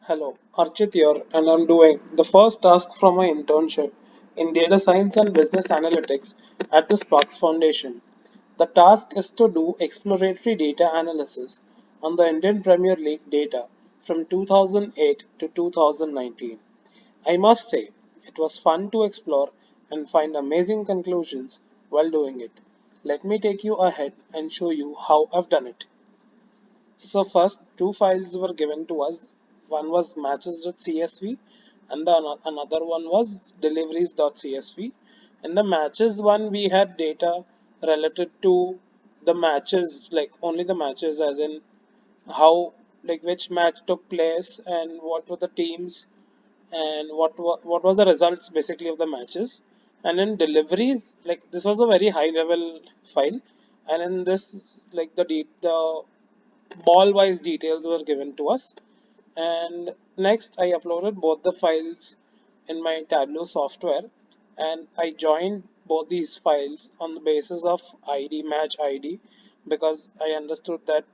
Hello, Archit here, and I'm doing the first task from my internship in data science and business analytics at the Sparks Foundation. The task is to do exploratory data analysis on the Indian Premier League data from 2008 to 2019. I must say, it was fun to explore and find amazing conclusions while doing it. Let me take you ahead and show you how I've done it. So first two files were given to us. One was matches.csv and another one was deliveries.csv. In the matches one we had data related to the matches, like only the matches, as in how, like which match took place and what were the teams and what was the results basically of the matches. And in deliveries, like this was a very high level file, and in this, like the ball wise details were given to us. And next I uploaded both the files in my Tableau software, and I joined both these files on the basis of match ID, because I understood that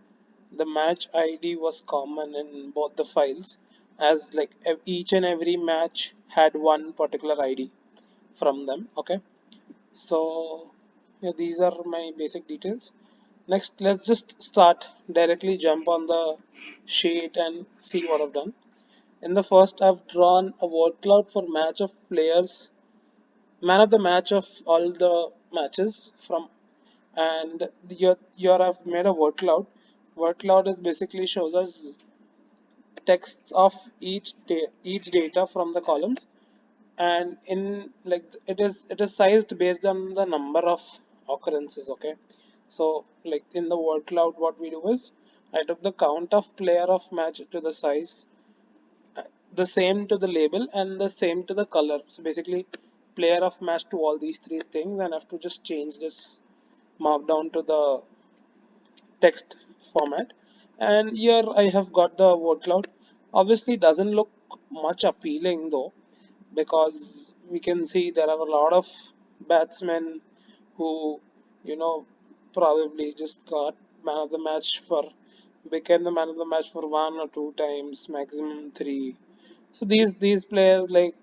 the match ID was common in both the files, as like each and every match had one particular ID from them. Okay, so yeah, these are my basic details. Next, let's just start directly jump on the sheet and see what I've done. In the first, I've drawn a word cloud for match of players, man of the match of all the matches from, and your I've made a word cloud. Word cloud is basically shows us texts of each data from the columns, and in like it is sized based on the number of occurrences. Okay, so like in the word cloud what we do is I took the count of player of match to the size, uh, the same to the label and the same to the color. So basically player of match to all these three things, and I have to just change this markdown to the text format. And here I have got the word cloud. Obviously doesn't look much appealing though, because we can see there are a lot of batsmen who, you know, probably just got man of the match for became the man of the match for one or two times, maximum three. So these players, like,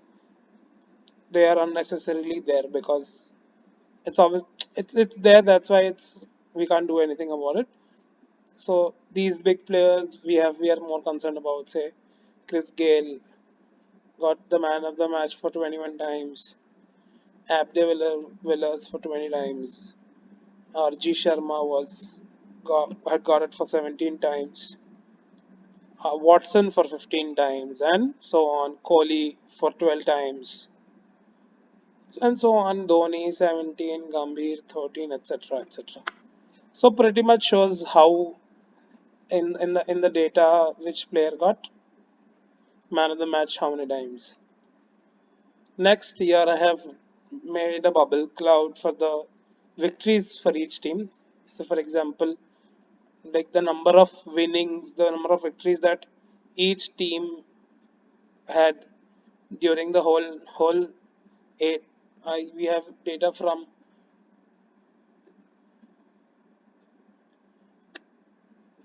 they are unnecessarily there because it's always it's there. That's why it's we can't do anything about it. So these big players we are more concerned about. Say Chris Gale got the man of the match for 21 times. Villas for 20 times. R.G. Sharma had got it for 17 times. Watson for 15 times, and so on. Kohli for 12 times, and so on. Dhoni 17, Gambhir 13, etc., etc. So pretty much shows how in the data which player got man of the match how many times. Next, here I have made a bubble cloud for the victories for each team. So for example, like the number of winnings, the number of victories that each team had during the whole eight. We have data from,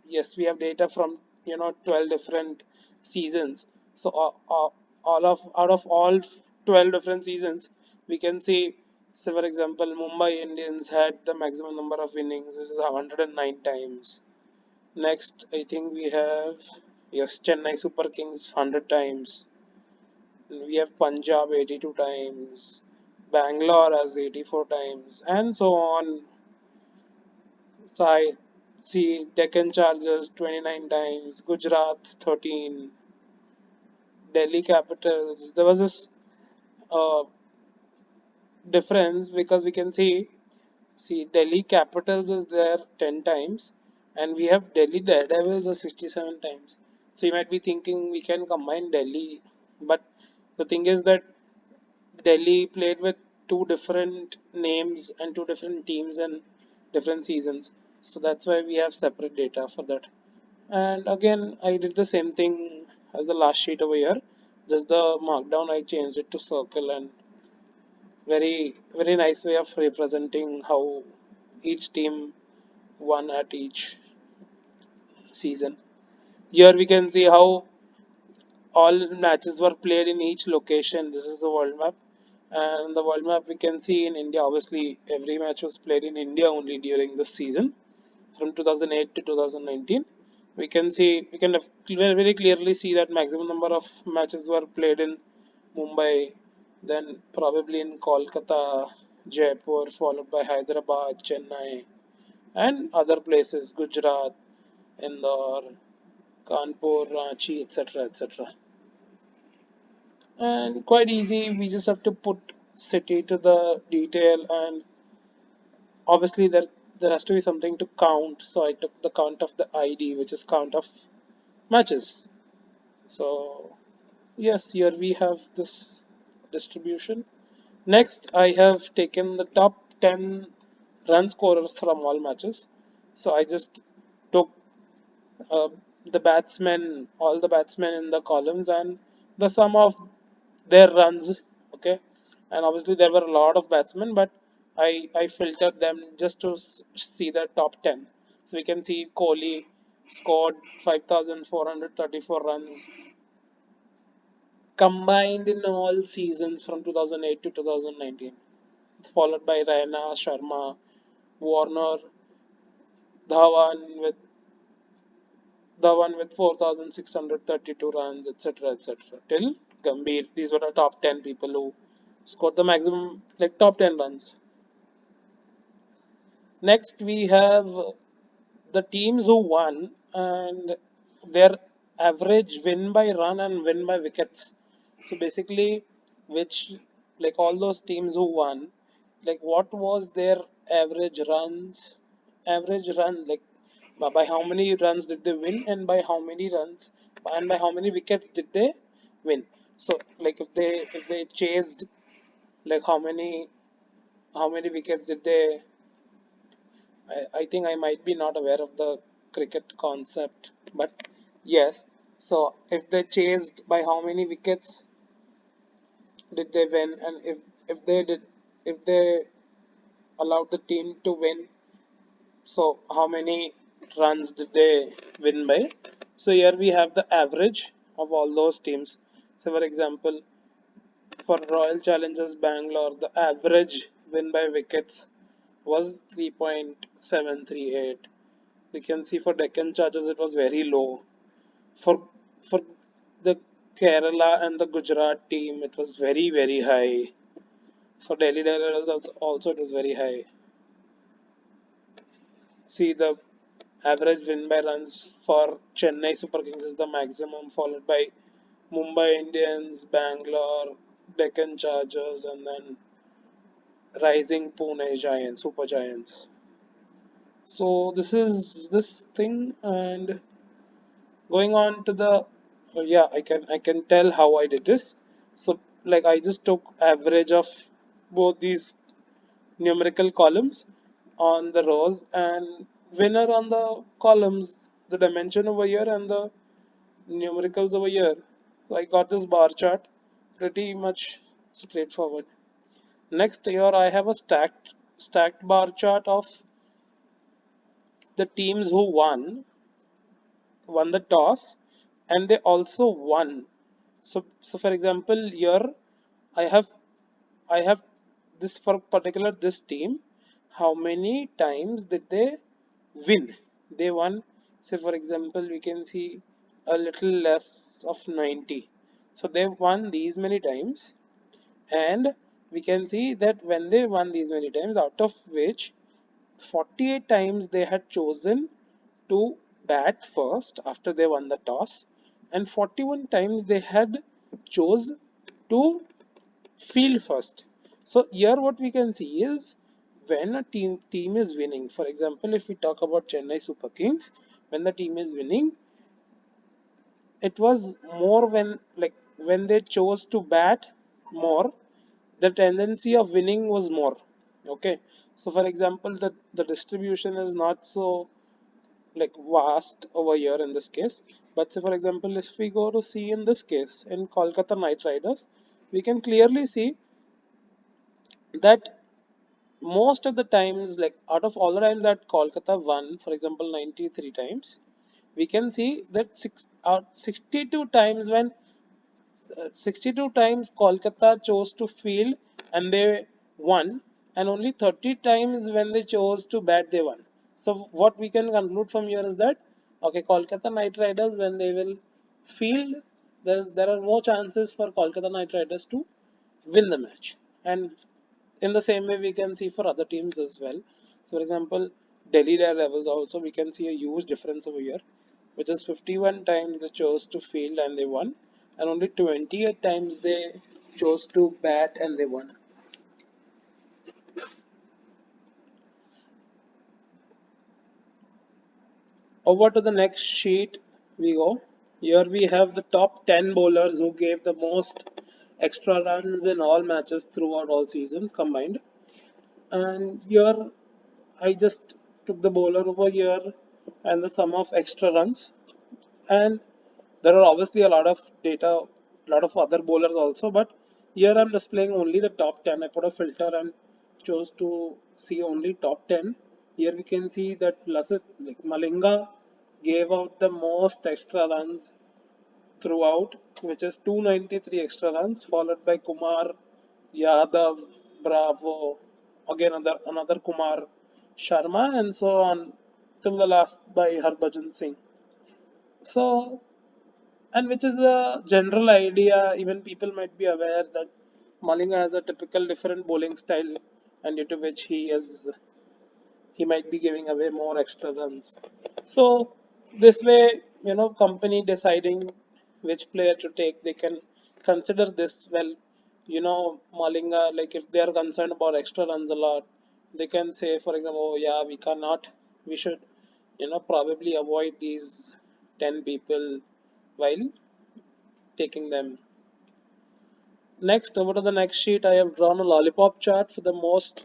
yes, we have data from 12 different seasons. So all of out of all 12 different seasons, we can see. So for example, Mumbai Indians had the maximum number of winnings, which is 109 times. Next, I think we have, yes, Chennai Super Kings 100 times. We have Punjab 82 times. Bangalore has 84 times, and so on. So I see Deccan Chargers 29 times, Gujarat 13, Delhi Capitals. There was this uh, difference because we can see Delhi Capitals is there 10 times, and we have Delhi Daredevils are 67 times. So you might be thinking we can combine Delhi, but the thing is that Delhi played with two different names and two different teams and different seasons. So that's why we have separate data for that. And again, I did the same thing as the last sheet over here. Just the markdown, I changed it to circle, and very nice way of representing how each team won at each season. Here we can see how all matches were played in each location. This is the world map. And the world map we can see in India. Obviously, every match was played in India only during this season from 2008 to 2019. We can very clearly see that maximum number of matches were played in Mumbai, then probably in Kolkata, Jaipur, followed by Hyderabad, Chennai, and other places, Gujarat, Indore, Kanpur, Ranchi, etc., etc. And quite easy. We just have to put city to the detail, and obviously there has to be something to count. So I took the count of the ID, which is count of matches. So yes, here we have this distribution. Next, I have taken the top 10 run scorers from all matches. So I just took uh, all the batsmen in the columns, and the sum of their runs. Okay, and obviously there were a lot of batsmen, but I filtered them just to see the top 10. So we can see Kohli scored 5,434 runs combined in all seasons from 2008 to 2019, followed by Raina, Sharma, Warner, Dhawan with Dhawan with 4,632 runs, etc., etc. Till Gambhir. These were the top 10 people who scored the maximum, like top 10 runs. Next, we have the teams who won and their average win by run and win by wickets. So basically, which like all those teams who won, like what was their average run, like by how many runs did they win, and by how many runs and by how many wickets did they win. So like if they chased, like how many wickets did they. I think I might be not aware of the cricket concept, but yes. So if they chased, by how many wickets did they win, and if they allowed the team to win, so how many runs did they win by? So here we have the average of all those teams. So for example, for Royal Challengers Bangalore, the average win by wickets was 3.738. We can see for Deccan Chargers it was very low. For the Kerala and the Gujarat team it was very high. For Delhi Devils also it was very high. See the average win by runs for Chennai Super Kings is the maximum, followed by Mumbai Indians, Bangalore, Deccan Chargers, and then Rising Pune Giants, Super Giants. So this is this thing, and going on to the yeah, I can tell how I did this. So like I just took average of both these numerical columns on the rows and winner on the columns, the dimension over here and the numericals over here. So I got this bar chart, pretty much straightforward. Next here I have a stacked bar chart of the teams who won the toss, and they also won. So for example, here I have I have this for particular this team. How many times did they win? They won. Say for example, we can see a little less of 90. So they won these many times, and we can see that when they won these many times, out of which 48 times they had chosen to bat first after they won the toss, and 41 times they had chose to field first. So here what we can see is when a team is winning. For example, if we talk about Chennai Super Kings, when the team is winning, it was more when they chose to bat more, the tendency of winning was more. Okay, so for example, the distribution is not so like vast over here in this case, but say for example, if we go to see in this case in Kolkata Knight Riders, we can clearly see that most of the times, like out of all the times that Kolkata won, for example 93 times, we can see that 62 times when 62 times Kolkata chose to field and they won, and only 30 times when they chose to bat they won. So what we can conclude from here is that okay, Kolkata Knight Riders when they will field, there are more chances for Kolkata Knight Riders to win the match. And in the same way we can see for other teams as well. So for example, Delhi Daredevils also we can see a huge difference over here, which is 51 times they chose to field and they won, and only 28 times they chose to bat and they won. Over to the next sheet we go. Here we have the top 10 bowlers who gave the most extra runs in all matches throughout all seasons combined. And here I just took the bowler over here and the sum of extra runs. And there are obviously a lot of data, a lot of other bowlers also, but here I'm displaying only the top 10. I put a filter and chose to see only top 10. Here we can see that Lassit, like Malinga, gave out the most extra runs throughout, which is 293 extra runs, followed by Kumar, Yadav, Bravo, again another Kumar Sharma, and so on till the last by Harbhajan Singh. So, and which is a general idea, even people might be aware that Malinga has a typical different bowling style, and due to which he might be giving away more extra runs. So this way, company deciding which player to take, they can consider this well. Malinga, like if they are concerned about extra runs a lot, they can say, for example, oh yeah, we should, probably avoid these 10 people while taking them. Next, over to the next sheet, I have drawn a lollipop chart for the most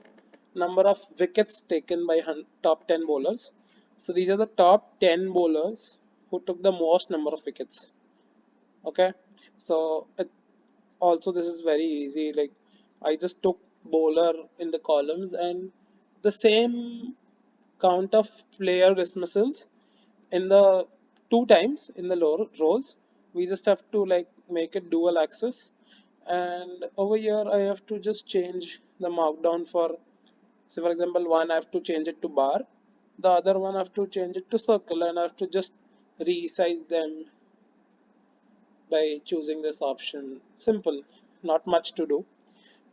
number of wickets taken by top 10 bowlers. So these are the top 10 bowlers who took the most number of wickets. Okay, so also this is very easy. Like I just took bowler in the columns and the same count of player dismissals in the two times in the lower rows. We just have to like make it dual axis, and over here I have to just change the markdown for, say for example, one I have to change it to bar, the other one I have to change it to circle, and I have to just resize them by choosing this option. Simple, not much to do.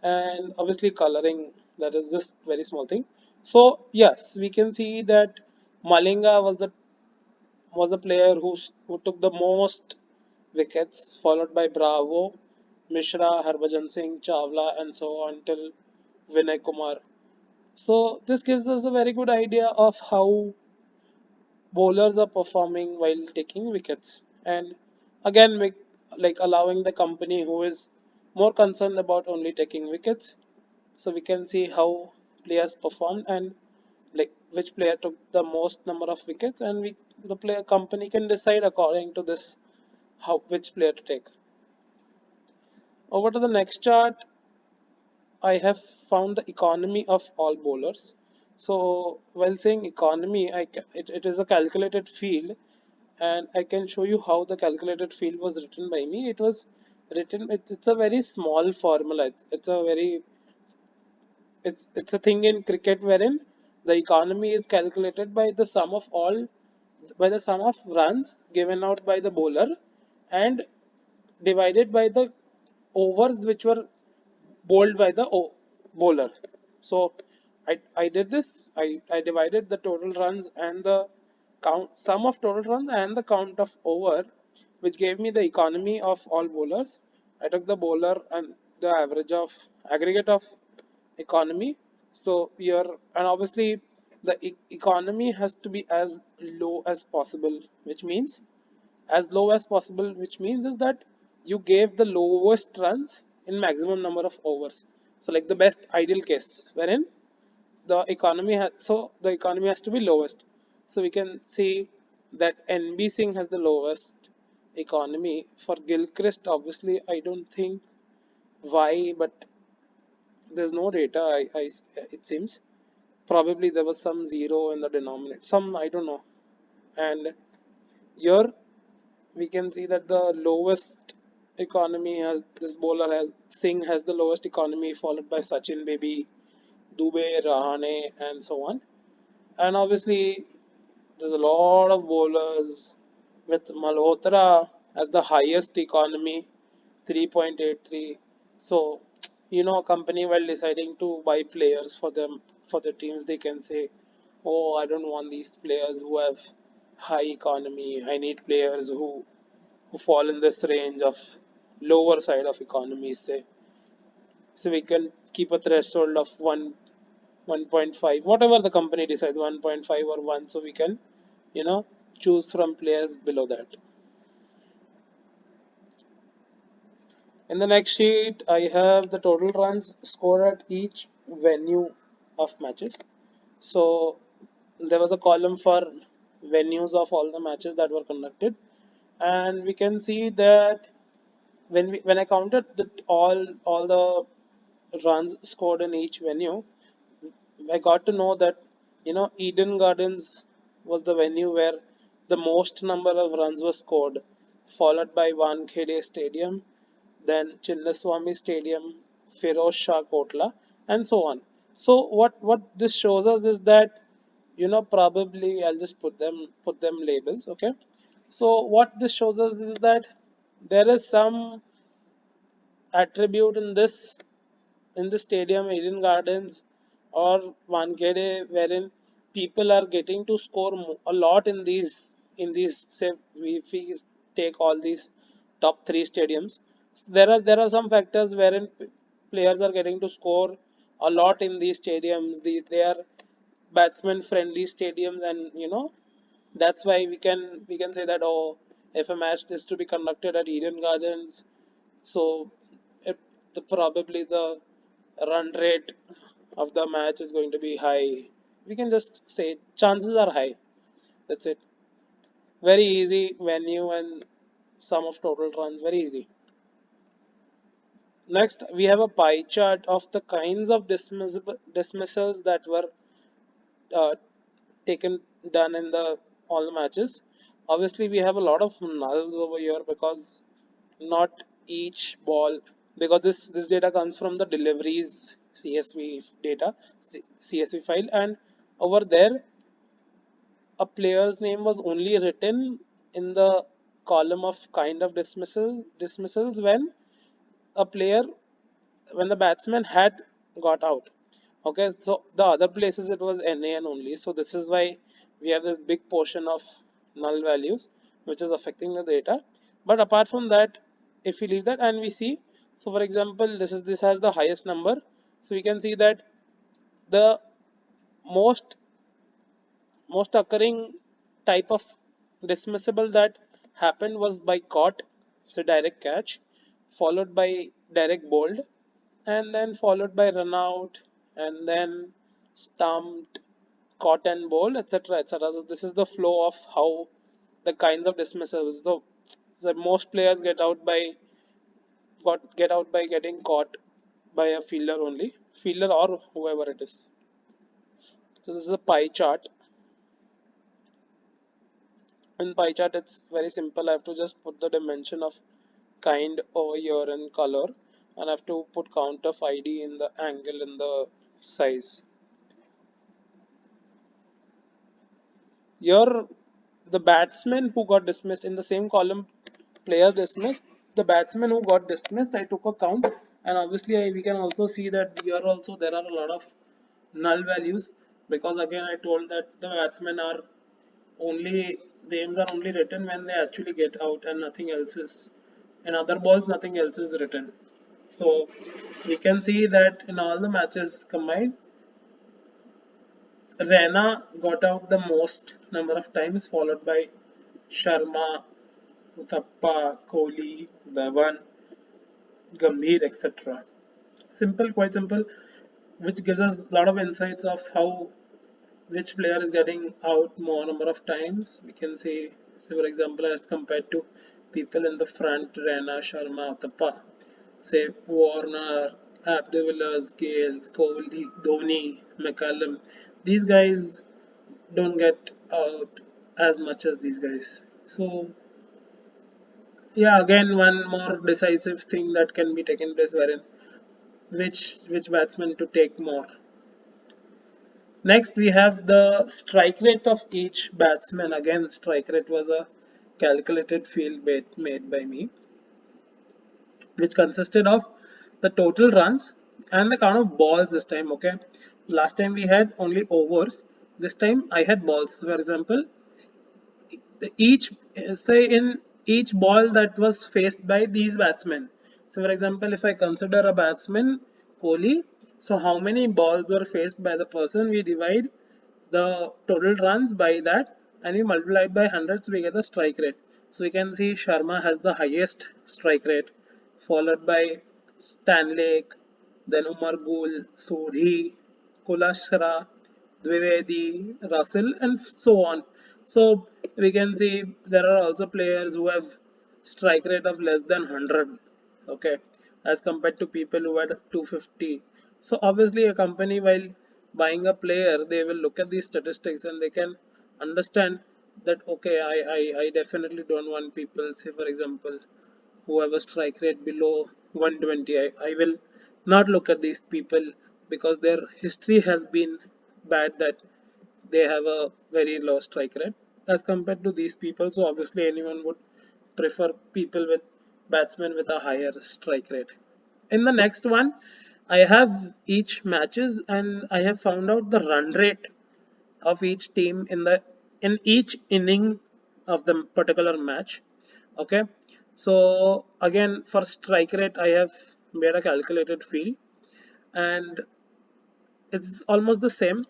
And obviously coloring, that is just very small thing. So yes, we can see that Malinga was the player who took the most wickets, followed by Bravo, Mishra, Harbhajan Singh, Chawla, and so on till Vinay Kumar. So this gives us a very good idea of how bowlers are performing while taking wickets. And again, like allowing the company who is more concerned about only taking wickets, so we can see how players performed and like which player took the most number of wickets, and the player company can decide according to this how which player to take. Over to the next chart, I have found the economy of all bowlers. So while saying economy, it is a calculated field, and I can show you how the calculated field was written by me. It was written. It's a very small formula. It's a thing in cricket wherein the economy is calculated by the sum of runs given out by the bowler and divided by the overs which were bowled by the bowler. So I did this. I divided the total runs and the sum of total runs and the count of over, which gave me the economy of all bowlers. I took the bowler and the aggregate of economy. So here, and obviously the economy has to be as low as possible, which means is that you gave the lowest runs in maximum number of overs. So like the best ideal case wherein the economy has to be lowest. So we can see that NB Singh has the lowest economy. For Gilchrist, obviously I don't think why, but there's no data. It seems probably there was some zero in the denominator. Some I don't know. And here we can see that the lowest. economy has this bowler has Singh has the lowest economy, followed by Sachin Baby, Dubey, Rahane, and so on. And obviously, there's a lot of bowlers with Malhotra as the highest economy, 3.83. So, a company while deciding to buy players for them for the teams, they can say, "Oh, I don't want these players who have high economy. I need players who fall in this range of lower side of economies." Say, so we can keep a threshold of 1.5, whatever the company decides, 1.5 or 1, so we can you know choose from players below that. In the next sheet I have the total runs scored at each venue of matches. So there was a column for venues of all the matches that were conducted, and we can see that when I counted all the runs scored in each venue, I got to know that Eden Gardens was the venue where the most number of runs were scored, followed by Wankhede Stadium, then Chinnaswamy Stadium, Firoz Shah Kotla, and so on. So what this shows us is that probably I'll just put them labels, okay? So what this shows us is that there is some attribute in the stadium, Eden Gardens or Wankhede, wherein people are getting to score a lot in these say if we take all these top three stadiums. There are some factors wherein players are getting to score a lot in these stadiums. They are batsman friendly stadiums, and that's why we can say that, oh, if a match is to be conducted at Eden Gardens, so it, probably the run rate of the match is going to be high. We can just say chances are high. That's it. Very easy venue and sum of total runs. Very easy. Next, we have a pie chart of the kinds of dismissals that were uh, taken done in the all the matches. Obviously, we have a lot of nulls over here because not each ball, because this data comes from the deliveries CSV data, CSV file, and over there a player's name was only written in the column of kind of dismissals a player when the batsman had got out. Okay, so the other places it was NAN only. So this is why we have this big portion of null values which is affecting the data. But apart from that, if we leave that and we see, so for example, this has the highest number. So we can see that the most most occurring type of dismissible that happened was by caught, so direct catch, followed by direct bowled, and then followed by run out, and then stumped, caught and bowled, etc. etc. So this is the flow of how the kinds of dismissals. The most players get out by getting caught by a fielder only, fielder or whoever it is. So this is a pie chart. In pie chart it's very simple. I have to just put the dimension of kind over here in color, and I have to put count of ID in the angle in the size. Here the batsman who got dismissed in the same column, player dismissed, the batsman who got dismissed, I took a count, and obviously we can also see that here also there are a lot of null values, because again I told that the batsmen are only the names are only written when they actually get out, and nothing else is in other balls, nothing else is written. So we can see that in all the matches combined, Rana got out the most number of times, followed by Sharma, Uthappa, Kohli, Dhawan, Gambhir, etc. Simple, quite simple, which gives us a lot of insights of how which player is getting out more number of times. We can say for example, as compared to people in the front, Rana, Sharma, Uthappa, say Warner, Abdullas, Gale, Kohli, Dhoni, McCallum. These guys don't get out as much as these guys. So Yeah, again one more decisive thing that can be taken place wherein which batsman to take more. Next we have the strike rate of each batsman. Again, strike rate was a calculated field made by me, which consisted of the total runs and the count of balls this time. Okay, last time we had only overs. This time I had balls. For example, each say in each ball that was faced by these batsmen. So for example, if I consider a batsman Kohli, so how many balls were faced by the person, we divide the total runs by that and we multiply it by 100, so we get the strike rate. So we can see Sharma has the highest strike rate, followed by Stanley, then Umar Gul, Sodhi, Kulashra, Dwivedi, Russell, and so on. So we can see there are also players who have strike rate of less than 100, okay, as compared to people who had 250. So obviously a company, while buying a player, they will look at these statistics and they can understand that okay, I definitely don't want people, say for example, who have a strike rate below 120. I will not look at these people because their history has been bad, that they have a very low strike rate as compared to these people. So obviously anyone would prefer people with batsmen with a higher strike rate. In the next one, I have each matches and I have found out the run rate of each team in each inning of the particular match. Okay, so again for strike rate I have made a calculated field, and it's almost the same,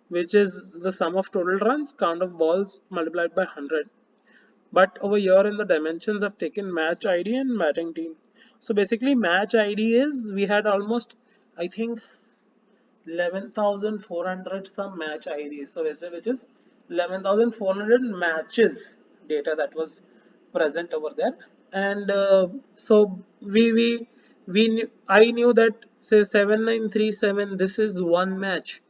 which is the sum of total runs, count of balls multiplied by 100. But over here in the dimensions I've taken match ID and batting team. So basically match ID is, we had almost, I think, 11,400 some match IDs. So which is 11,400 matches data that was present over there. And so I knew that say 7937, this is one match,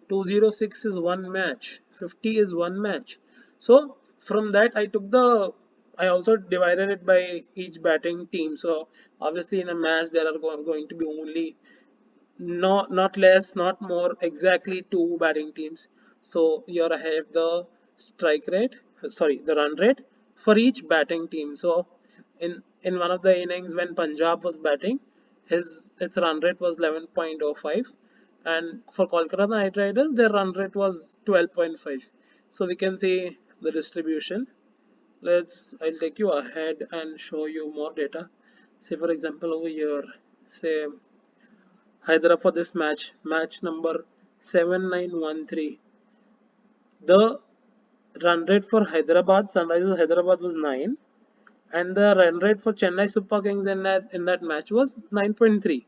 206 is one match, 50 is one match. So from that I also divided it by each batting team. So obviously in a match there are going to be only not less, not more, exactly two batting teams. So here I have the strike rate, sorry, the run rate for each batting team. So in one of the innings when Punjab was batting, his its run rate was 11.05, and for Kolkata Knight Riders their run rate was 12.5. So we can see the distribution. I'll take you ahead and show you more data. Say for example over here, say Hyderabad for this match number 7913. The run rate for Hyderabad, Sunrisers Hyderabad was 9, and the run rate for Chennai Super Kings in that match was 9.3,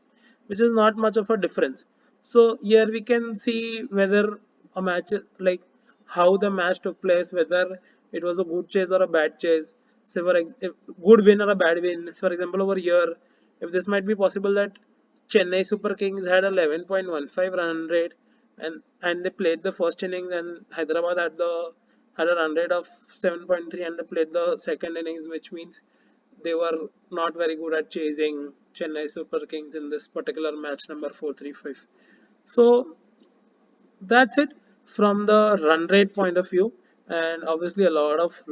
which is not much of a difference. So here we can see whether a match, like how the match took place, whether it was a good chase or a bad chase. So if good win or a bad win. So for example, over here, if this might be possible that Chennai Super Kings had 11.15 run rate, and they played the first innings, and Hyderabad had a run rate of 7.3 and they played the second innings, which means they were not very good at chasing Chennai Super Kings in this particular match number 435. So that's it from the run rate point of view. And obviously a lot of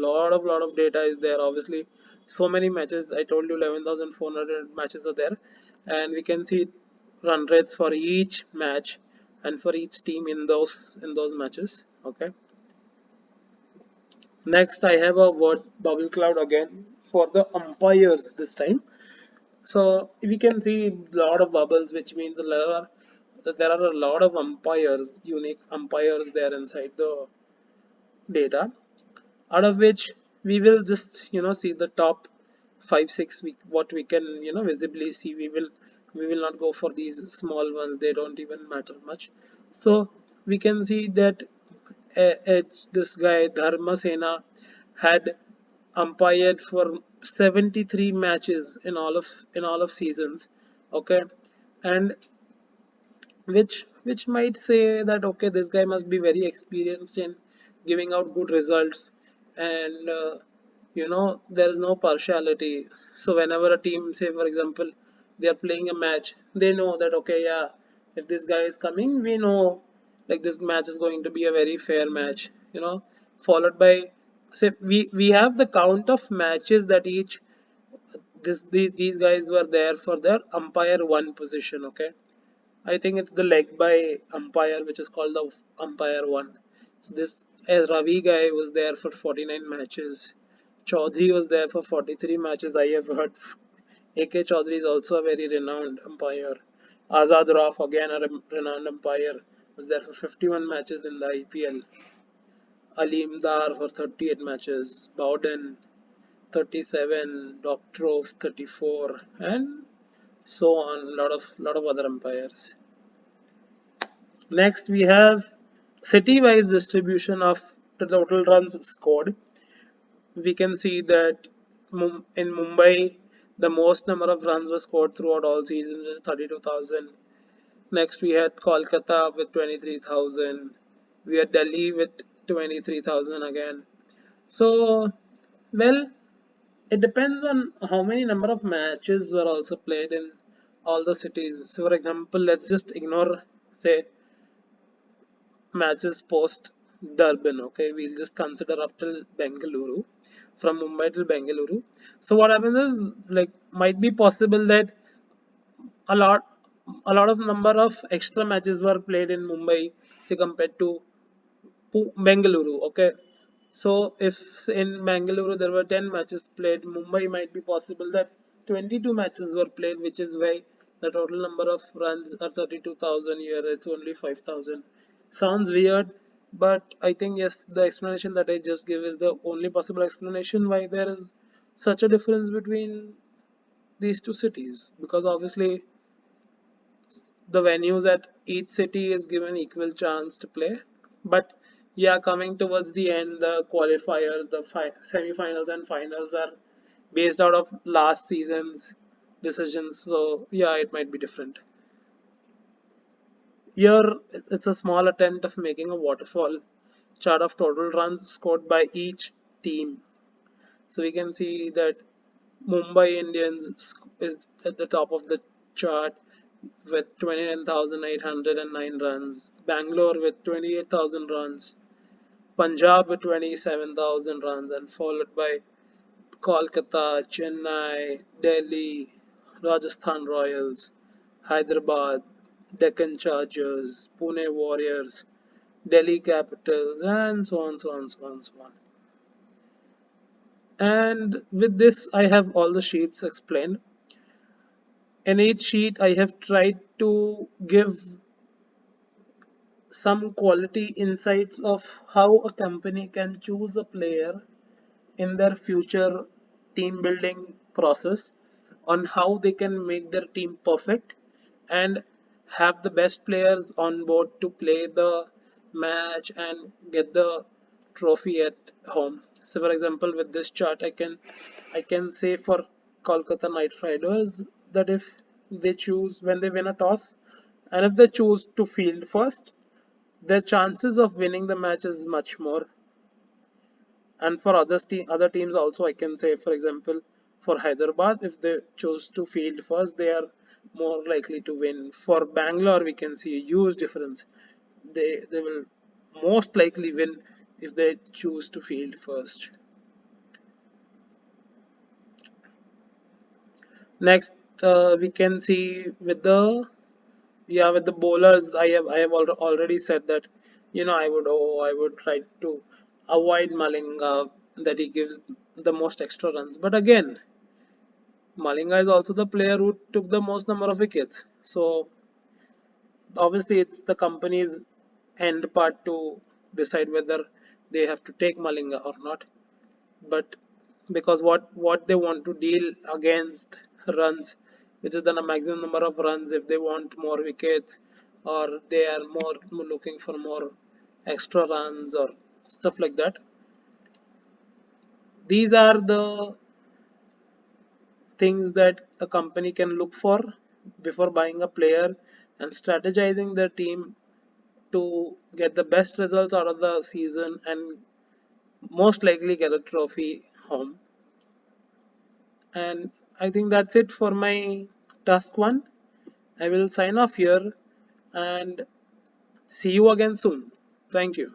data is there. Obviously so many matches, I told you 11,400 matches are there, and we can see run rates for each match and for each team in those matches. Okay, next I have a word bubble cloud again for the umpires this time. So we can see a lot of bubbles, which means there are a lot of umpires, unique umpires there inside the data, out of which we will just see the top 5 6 what we can visibly see. We will not go for these small ones, they don't even matter much. So we can see that this guy Dharma Sena had umpired for 73 matches in all of seasons. Okay, and which might say that okay, this guy must be very experienced in giving out good results, and there is no partiality. So whenever a team, say for example, they are playing a match, they know that okay, yeah, if this guy is coming, we know like this match is going to be a very fair match. Followed by, say, we have the count of matches that each these guys were there for their umpire one position. Okay, I think it's the leg by umpire, which is called the umpire one. So this Ravi guy was there for 49 matches. Chaudhary was there for 43 matches. I have heard AK Chaudhary is also a very renowned umpire. Azad Raf, again a renowned umpire, was there for 51 matches in the IPL. Alim Dar for 38 matches. Bowden 37, Doctrov 34, and so on. Lot of other umpires. Next, we have city-wise distribution of the total runs scored. We can see that in Mumbai, the most number of runs were scored throughout all seasons is 32,000. Next, we had Kolkata with 23,000. We had Delhi with 23,000 again. So, well, it depends on how many number of matches were also played in all the cities. So, for example, let's just ignore, say, matches post Durban. Okay, we'll just consider up till Bengaluru, from Mumbai till Bengaluru. So what happens is like might be possible that a lot a lot of number of extra matches were played in Mumbai, say compared to Bengaluru. Okay, so if in Bengaluru there were 10 matches played, Mumbai might be possible that 22 matches were played, which is why the total number of runs are 32,000. Here it's only 5,000. Sounds weird, but I think yes, the explanation that I just gave is the only possible explanation why there is such a difference between these two cities. Because obviously the venues at each city is given equal chance to play. But yeah, coming towards the end, the qualifiers, the semi-finals and finals are based out of last season's decisions. So yeah, it might be different. Here, it's a small attempt of making a waterfall chart of total runs scored by each team. So we can see that Mumbai Indians is at the top of the chart with 29,809 runs, Bangalore with 28,000 runs, Punjab with 27,000 runs, and followed by Kolkata, Chennai, Delhi, Rajasthan Royals, Hyderabad, Deccan Chargers, Pune Warriors, Delhi Capitals, and so on, so on, so on, so on. And with this, I have all the sheets explained. In each sheet, I have tried to give some quality insights of how a company can choose a player in their future team building process, on how they can make their team perfect and have the best players on board to play the match and get the trophy at home. So for example, with this chart, I can say for Kolkata Knight Riders that if they choose, when they win a toss, and if they choose to field first, their chances of winning the match is much more. And for other teams also, I can say, for example, for Hyderabad, if they choose to field first, they are more likely to win. For Bangalore, we can see a huge difference. They will most likely win if they choose to field first. Next, we can see with the, yeah, with the bowlers, I have already said that I would try to avoid Malinga, that he gives the most extra runs. But again, Malinga is also the player who took the most number of wickets. So obviously it's the company's end part to decide whether they have to take Malinga or not. But because what they want to deal against runs, which is the maximum number of runs, if they want more wickets or they are more looking for more extra runs or stuff like that. These are the things that a company can look for before buying a player and strategizing their team to get the best results out of the season and most likely get a trophy home. And I think that's it for my task 1. I will sign off here and see you again soon. Thank you.